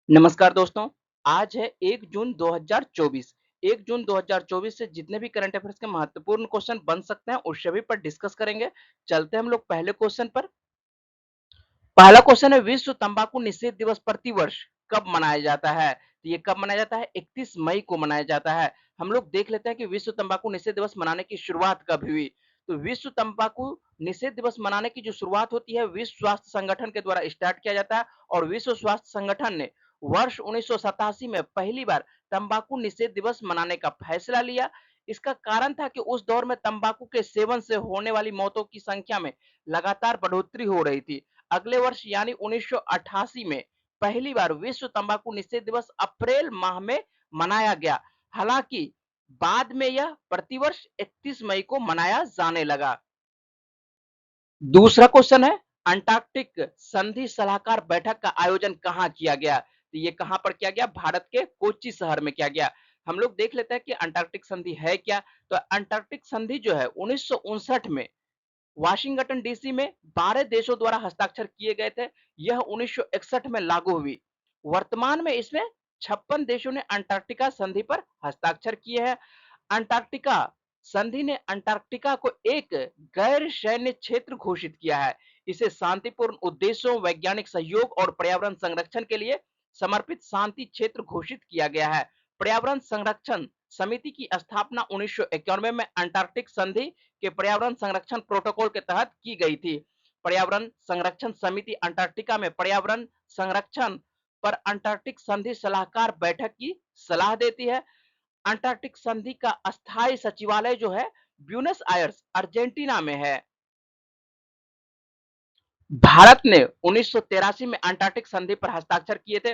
नमस्कार दोस्तों, आज है 1 जून 2024। 1 जून 2024 से जितने भी करंट अफेयर्स के महत्वपूर्ण क्वेश्चन बन सकते हैं, उस सभी पर डिस्कस करेंगे। चलते हैं हम लोग पहले क्वेश्चन पर। पहला क्वेश्चन है विश्व तंबाकू निषेध दिवस प्रतिवर्ष कब मनाया जाता है? तो ये कब मनाया जाता है? 31 मई को मनाया जाता है। हम लोग देख लेते हैं कि विश्व तंबाकू निषेध दिवस मनाने की शुरुआत कब हुई। तो विश्व तंबाकू निषेध दिवस मनाने की जो शुरुआत होती है विश्व स्वास्थ्य संगठन के द्वारा स्टार्ट किया जाता है और विश्व स्वास्थ्य संगठन ने वर्ष 1987 में पहली बार तंबाकू निषेध दिवस मनाने का फैसला लिया। इसका कारण था कि उस दौर में तंबाकू के सेवन से होने वाली मौतों की संख्या में लगातार बढ़ोतरी हो रही थी। अगले वर्ष यानी 1988 में पहली बार विश्व तंबाकू निषेध दिवस अप्रैल माह में मनाया गया। हालांकि बाद में यह प्रतिवर्ष 31 मई को मनाया जाने लगा। दूसरा क्वेश्चन है अंटार्कटिक संधि सलाहकार बैठक का आयोजन कहाँ किया गया? तो ये कहां पर किया गया? भारत के कोच्चि शहर में किया गया। हम लोग देख लेते हैं कि अंटार्कटिक संधि है क्या। तो अंटार्कटिक संधि जो है 1959 में वाशिंगटन डीसी में 12 देशों द्वारा हस्ताक्षर किए गए थे। यह 1961 में लागू हुई। वर्तमान में इसमें 56 देशों ने अंटार्कटिका संधि पर हस्ताक्षर किए हैं। अंटार्कटिका संधि ने अंटार्कटिका को एक गैर सैन्य क्षेत्र घोषित किया है। इसे शांतिपूर्ण उद्देश्यों, वैज्ञानिक सहयोग और पर्यावरण संरक्षण के लिए समर्पित शांति क्षेत्र घोषित किया गया है। पर्यावरण संरक्षण समिति की स्थापना 1991 में अंटार्कटिक संधि के पर्यावरण संरक्षण प्रोटोकॉल के तहत की गई थी। पर्यावरण संरक्षण समिति अंटार्कटिका में पर्यावरण संरक्षण पर अंटार्कटिक संधि सलाहकार बैठक की सलाह देती है। अंटार्कटिक संधि का अस्थायी सचिवालय जो है ब्यूनस आयर्स अर्जेंटीना में है। भारत ने 1983 में अंटार्कटिक संधि पर हस्ताक्षर किए थे।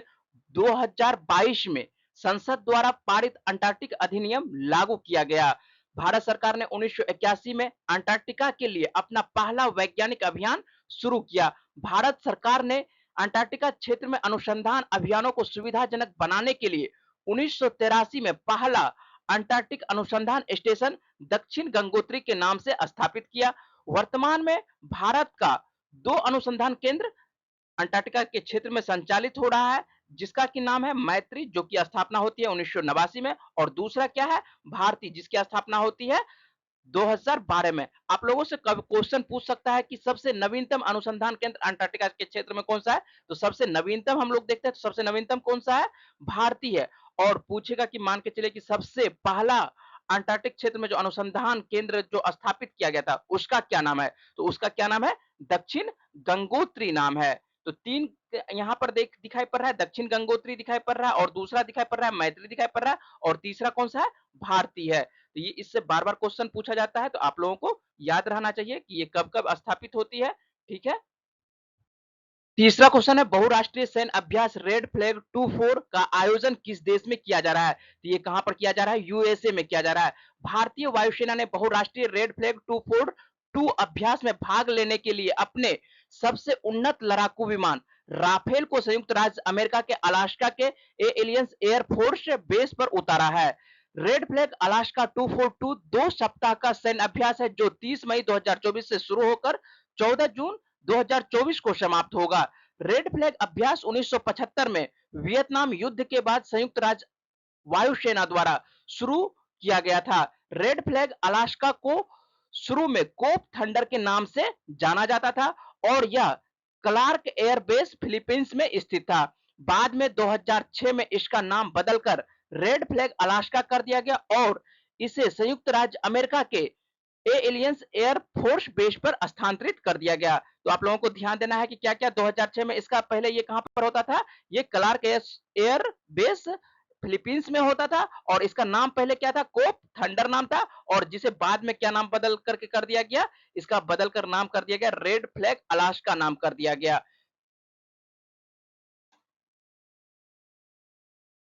2022 में संसद द्वारा पारित अंटार्कटिक अधिनियम लागू किया गया। भारत सरकार ने 1981 में अंटार्कटिका के लिए अपना पहला वैज्ञानिक अभियान शुरू किया। भारत सरकार ने अंटार्कटिका क्षेत्र में अनुसंधान अभियानों को सुविधाजनक बनाने के लिए 1983 में पहला अंटार्कटिक अनुसंधान स्टेशन दक्षिण गंगोत्री के नाम से स्थापित किया। वर्तमान में भारत का 2 अनुसंधान केंद्र अंटार्कटिका के क्षेत्र में संचालित हो रहा है, जिसका की नाम है मैत्री, जो की स्थापना होती है 1989 में, और दूसरा क्या है भारती, जिसकी स्थापना होती है 2012 में। आप लोगों से कब क्वेश्चन पूछ सकता है कि सबसे नवीनतम अनुसंधान केंद्र अंटार्कटिका के क्षेत्र में कौन सा है? तो सबसे नवीनतम हम लोग देखते हैं, तो सबसे नवीनतम कौन सा है? भारतीय है। और पूछेगा कि मान के चले कि सबसे पहला अंटार्कटिक क्षेत्र में जो अनुसंधान केंद्र जो स्थापित किया गया था उसका क्या नाम है? तो उसका क्या नाम है? दक्षिण गंगोत्री नाम है। तो तीन यहाँ पर देख दिखाई पड़ रहा है, दक्षिण गंगोत्री दिखाई पड़ रहा है, और दूसरा दिखाई पड़ रहा है मैत्री दिखाई पड़ रहा है, और तीसरा कौन सा है? भारती है। तो ये इससे बार बार क्वेश्चन पूछा जाता है, तो आप लोगों को याद रहना चाहिए कि ये कब कब स्थापित होती है। ठीक है। तीसरा क्वेश्चन है बहुराष्ट्रीय सैन्य अभ्यास रेड फ्लैग 24 का आयोजन किस देश में किया जा रहा है? तो ये कहां पर किया जा रहा है? यूएसए में किया जा रहा है। भारतीय वायुसेना ने बहुराष्ट्रीय रेड फ्लैग 24 2 अभ्यास में भाग लेने के लिए अपने सबसे उन्नत लड़ाकू विमान राफेल को संयुक्त राज्य अमेरिका के अलास्का के एलियंस एयरफोर्स बेस पर उतारा है। रेड फ्लैग अलास्का 242 2 सप्ताह का सैन्य अभ्यास है जो 30 मई 2024 से शुरू होकर 14 जून 2024 को समाप्त होगा। रेड फ्लैग अभ्यास 1975 में वियतनाम युद्ध के बाद संयुक्त राज्य वायुसेना द्वारा शुरू किया गया था। रेड फ्लैग अलास्का को शुरू में कोप थंडर के नाम से जाना जाता था और यह क्लार्क एयरबेस फिलीपींस में स्थित था। बाद में 2006 में इसका नाम बदलकर रेड फ्लैग अलास्का कर दिया गया और इसे संयुक्त राज्य अमेरिका के एलियंस एयर फोर्स बेस पर स्थानांतरित कर दिया गया। तो आप लोगों को ध्यान देना है कि क्या क्या 2006 में इसका पहले ये कहां पर होता था? ये क्लार्क एयर बेस फिलीपींस में होता था और इसका नाम पहले क्या था? कोप थंडर नाम था, और जिसे बाद में क्या नाम बदल करके कर दिया गया? इसका बदलकर नाम कर दिया गया रेड फ्लैग अलास्का नाम कर दिया गया।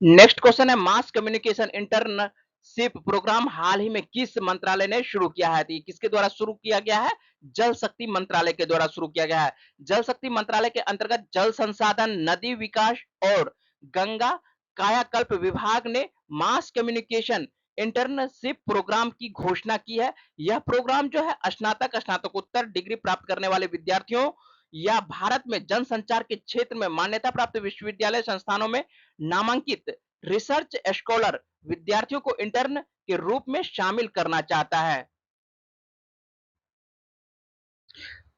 नेक्स्ट क्वेश्चन है मास कम्युनिकेशन इंटर्नशिप प्रोग्राम हाल ही में किस मंत्रालय ने शुरू किया है? तो किसके द्वारा शुरू किया गया है? जल शक्ति मंत्रालय के द्वारा शुरू किया गया है। जल शक्ति मंत्रालय के अंतर्गत जल संसाधन, नदी विकास और गंगा कायाकल्प विभाग ने मास कम्युनिकेशन इंटर्नशिप प्रोग्राम की घोषणा की है। यह प्रोग्राम जो है स्नातक स्नातकोत्तर डिग्री प्राप्त करने वाले विद्यार्थियों या भारत में जनसंचार के क्षेत्र में मान्यता प्राप्त विश्वविद्यालय संस्थानों में नामांकित रिसर्च स्कॉलर विद्यार्थियों को इंटर्न के रूप में शामिल करना चाहता है।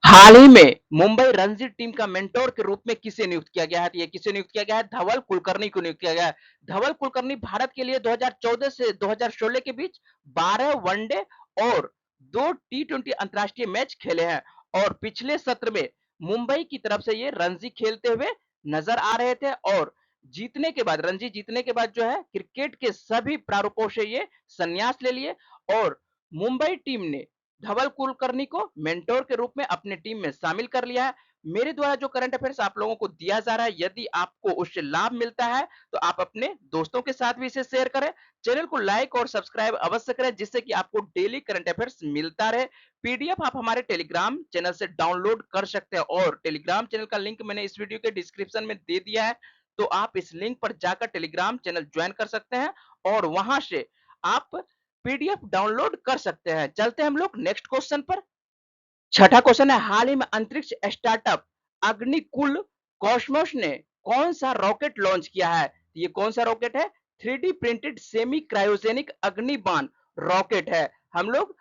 हाल ही में मुंबई रणजी टीम का मेंटोर के रूप में किसे नियुक्त किया गया है? तो ये किसे नियुक्त किया गया है? धवल कुलकर्णी को नियुक्त किया गया है। धवल कुलकर्णी भारत के लिए 2014 से 2016 के बीच 12 वनडे और 2 टी20 अंतरराष्ट्रीय मैच खेले हैं और पिछले सत्र में मुंबई की तरफ से ये रणजी खेलते हुए नजर आ रहे थे और जीतने के बाद रणजी जीतने के बाद जो है क्रिकेट के सभी प्रारूपों से ये संन्यास ले लिए और मुंबई टीम ने धवल कुलकर्णी को मेंटोर के रूप में अपने टीम में शामिल कर लिया है। मेरे द्वारा जो करंट अफेयर्स आप लोगों को दिया जा रहा है, यदि आपको उससे लाभ मिलता है तो आप अपने दोस्तों के साथ भी इसे शेयर करें। चैनल को लाइक और सब्सक्राइब अवश्य करें जिससे कि आपको डेली करंट अफेयर्स मिलता रहे। पीडीएफ आप हमारे टेलीग्राम चैनल से डाउनलोड कर सकते हैं और टेलीग्राम चैनल का लिंक मैंने इस वीडियो के डिस्क्रिप्शन में दे दिया है, तो आप इस लिंक पर जाकर टेलीग्राम चैनल ज्वाइन कर सकते हैं और वहां से आप पीडीएफ डाउनलोड कर सकते हैं। चलते हैं हम लोग नेक्स्ट क्वेश्चन पर। छठा क्वेश्चन है, हाल ही में अंतरिक्ष स्टार्टअप अग्निकुल कॉस्मोस ने कौन सा रॉकेट लॉन्च किया है? ये कौन सा रॉकेट है? 3D printed semi cryogenic Agnibaan rocket है। हम लोग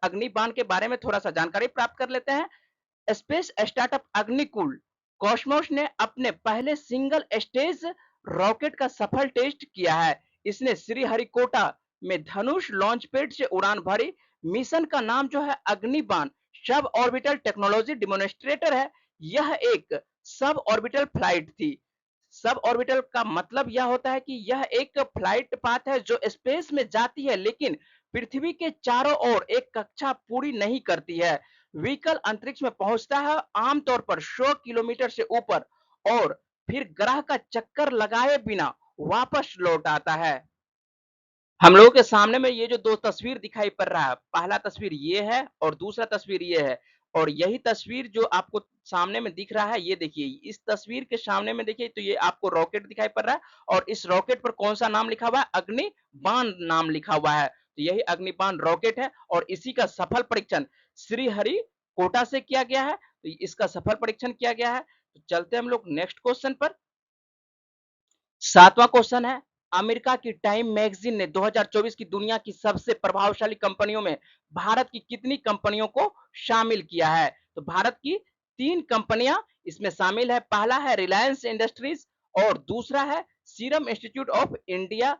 अग्निबाण के बारे में थोड़ा सा जानकारी प्राप्त कर लेते हैं। स्पेस स्टार्टअप अग्निकुल कॉस्मोस ने अपने पहले सिंगल स्टेज रॉकेट का सफल टेस्ट किया है। इसने श्रीहरिकोटा में धनुष लॉन्च पैड से उड़ान भरी। मिशन का नाम जो है अग्निबाण सब ऑर्बिटल टेक्नोलॉजी डिमोन्स्ट्रेटर है। यह एक सब ऑर्बिटल फ्लाइट थी। सब ऑर्बिटल का मतलब यह होता है कि यह एक फ्लाइट पाथ है जो स्पेस में जाती है लेकिन पृथ्वी के चारों ओर एक कक्षा पूरी नहीं करती है। व्हीकल अंतरिक्ष में पहुंचता है आमतौर पर 100 किलोमीटर से ऊपर और फिर ग्रह का चक्कर लगाए बिना वापस लौट आता है। हम लोगों के सामने में ये जो दो तस्वीर दिखाई पड़ रहा है, पहला तस्वीर ये है और दूसरा तस्वीर ये है और यही तस्वीर जो आपको सामने में दिख रहा है, ये देखिए इस तस्वीर के सामने में देखिए तो ये आपको रॉकेट दिखाई पड़ रहा है और इस रॉकेट पर कौन सा नाम लिखा हुआ है? अग्निबाण नाम लिखा हुआ है। तो यही अग्निबाण रॉकेट है और इसी का सफल परीक्षण श्रीहरिकोटा से किया गया है। तो इसका सफल परीक्षण किया गया है। तो चलते हम लोग नेक्स्ट क्वेश्चन पर। सातवां क्वेश्चन है, अमेरिका की टाइम मैगजीन ने 2024 की दुनिया की सबसे प्रभावशाली कंपनियों में भारत की कितनी कंपनियों को शामिल किया है? तो भारत की 3 कंपनियां इसमें शामिल है। पहला है रिलायंस इंडस्ट्रीज और दूसरा है सीरम इंस्टीट्यूट ऑफ इंडिया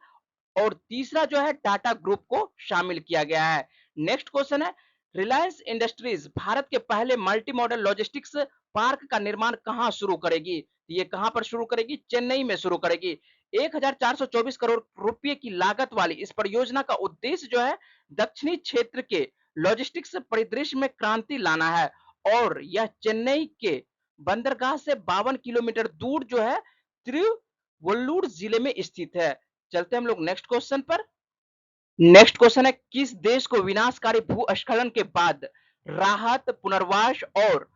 और तीसरा जो है टाटा ग्रुप को शामिल किया गया है। नेक्स्ट क्वेश्चन है, रिलायंस इंडस्ट्रीज भारत के पहले मल्टी मॉडल लॉजिस्टिक्स पार्क का निर्माण कहां शुरू करेगी? ये कहां पर शुरू करेगी? चेन्नई में शुरू करेगी। 1424 करोड़ रुपए की लागत वाली इस परियोजना का उद्देश्य जो है दक्षिणी क्षेत्र के लॉजिस्टिक्स परिदृश्य में क्रांति लाना है और यह चेन्नई के बंदरगाह से 52 किलोमीटर दूर जो है तिरुवल्लुर जिले में स्थित है। चलते हम लोग नेक्स्ट क्वेश्चन पर। नेक्स्ट क्वेश्चन है, किस देश को विनाशकारी भूस्खलन के बाद राहत, पुनर्वास और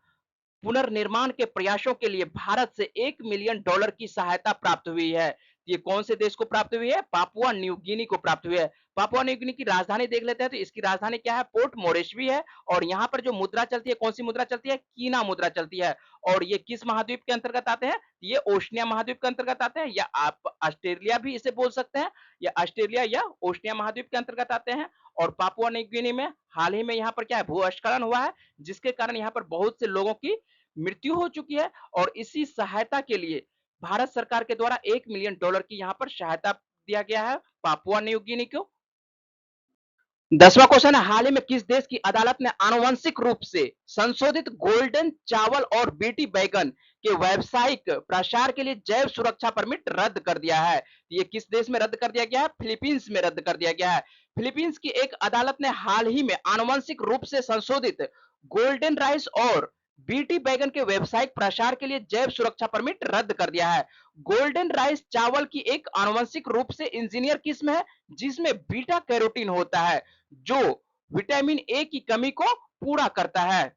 पुनर्निर्माण के प्रयासों के लिए भारत से $1 मिलियन की सहायता प्राप्त हुई है? ये कौन से देश को प्राप्त हुई है? पापुआ न्यू गिनी को प्राप्त हुई है। पापुआ न्यू गिनी की राजधानी देख लेते हैं तो इसकी राजधानी क्या है? पोर्ट मोरेस्बी है और यहाँ पर जो मुद्रा चलती है कौन सी मुद्रा चलती है? कीना मुद्रा चलती है और ये किस महाद्वीप के अंतर्गत आते हैं? ये ओशनिया महाद्वीप के अंतर्गत आते हैं या आप ऑस्ट्रेलिया भी इसे बोल सकते हैं या ऑस्ट्रेलिया या ओशनिया महाद्वीप के अंतर्गत आते हैं। और पापुआ न्यू गिनी में हाल ही में यहाँ पर क्या है? भूस्खलन हुआ है जिसके कारण यहाँ पर बहुत से लोगों की मृत्यु हो चुकी है और इसी सहायता के लिए भारत सरकार के द्वारा $1 मिलियन की यहाँ पर सहायता दिया गया है पापुआ न्यू गिनी को। 10वां क्वेश्चन है, हाल ही में किस देश की अदालत ने आनुवंशिक रूप से संशोधित गोल्डन चावल और बीटी बैगन के व्यावसायिक प्रसार के लिए जैव सुरक्षा परमिट रद्द कर दिया है? ये किस देश में रद्द कर दिया गया है? फिलीपींस में रद्द कर दिया गया है। फिलीपींस की एक अदालत ने हाल ही में आनुवंशिक रूप से संशोधित गोल्डन राइस और बीटी बैगन के व्यावसायिक प्रसार के लिए जैव सुरक्षा परमिट रद्द कर दिया है। गोल्डन राइस चावल की एक आनुवंशिक रूप से इंजीनियर किस्म है जिसमें बीटा कैरोटीन होता है जो विटामिन ए की कमी को पूरा करता है।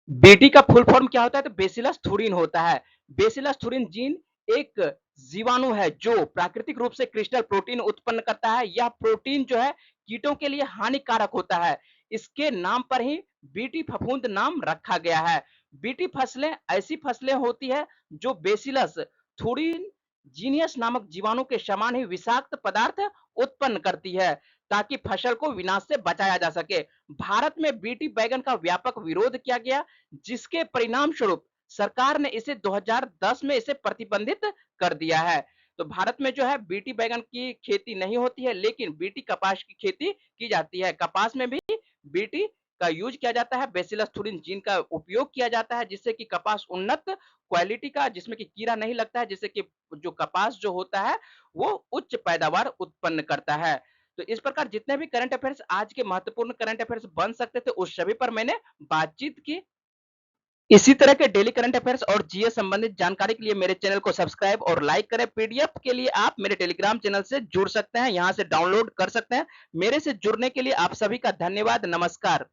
बीटी का फुल फॉर्म क्या होता है? तो बेसिलस थुरिन होता है। बेसिलस थुरिन जीन एक जीवाणु है जो प्राकृतिक रूप से क्रिस्टल प्रोटीन उत्पन्न करता है। यह प्रोटीन जो है कीटों के लिए हानिकारक होता है। इसके नाम पर ही बीटी फफूंद नाम रखा गया है। बीटी फसलें ऐसी फसलें होती है जो बेसिलस थुरिनजिनियस नामक जीवाणु के समान ही विषाक्त पदार्थ उत्पन्न करती है ताकि फसल को विनाश से बचाया जा सके। भारत में बीटी बैगन का व्यापक विरोध किया गया, जिसके परिणाम स्वरूप सरकार ने इसे 2010 में इसे प्रतिबंधित कर दिया है। तो भारत में जो है बीटी बैगन की खेती नहीं होती है, लेकिन बीटी कपास की खेती की जाती है। कपास में भी बीटी का यूज किया जाता है, बेसिलस थुरिन जीन का उपयोग किया जाता है, जिससे कि कपास उन्नत क्वालिटी का, जिसमें कि कीड़ा नहीं लगता है, जिससे कि जो कपास जो होता है वो उच्च पैदावार उत्पन्न करता है। तो इस प्रकार जितने भी करंट अफेयर्स आज के महत्वपूर्ण करंट अफेयर्स बन सकते थे, उस सभी पर मैंने बातचीत की। इसी तरह के डेली करंट अफेयर्स और जीएस संबंधित जानकारी के लिए मेरे चैनल को सब्सक्राइब और लाइक करें। पीडीएफ के लिए आप मेरे टेलीग्राम चैनल से जुड़ सकते हैं, यहां से डाउनलोड कर सकते हैं। मेरे से जुड़ने के लिए आप सभी का धन्यवाद। नमस्कार।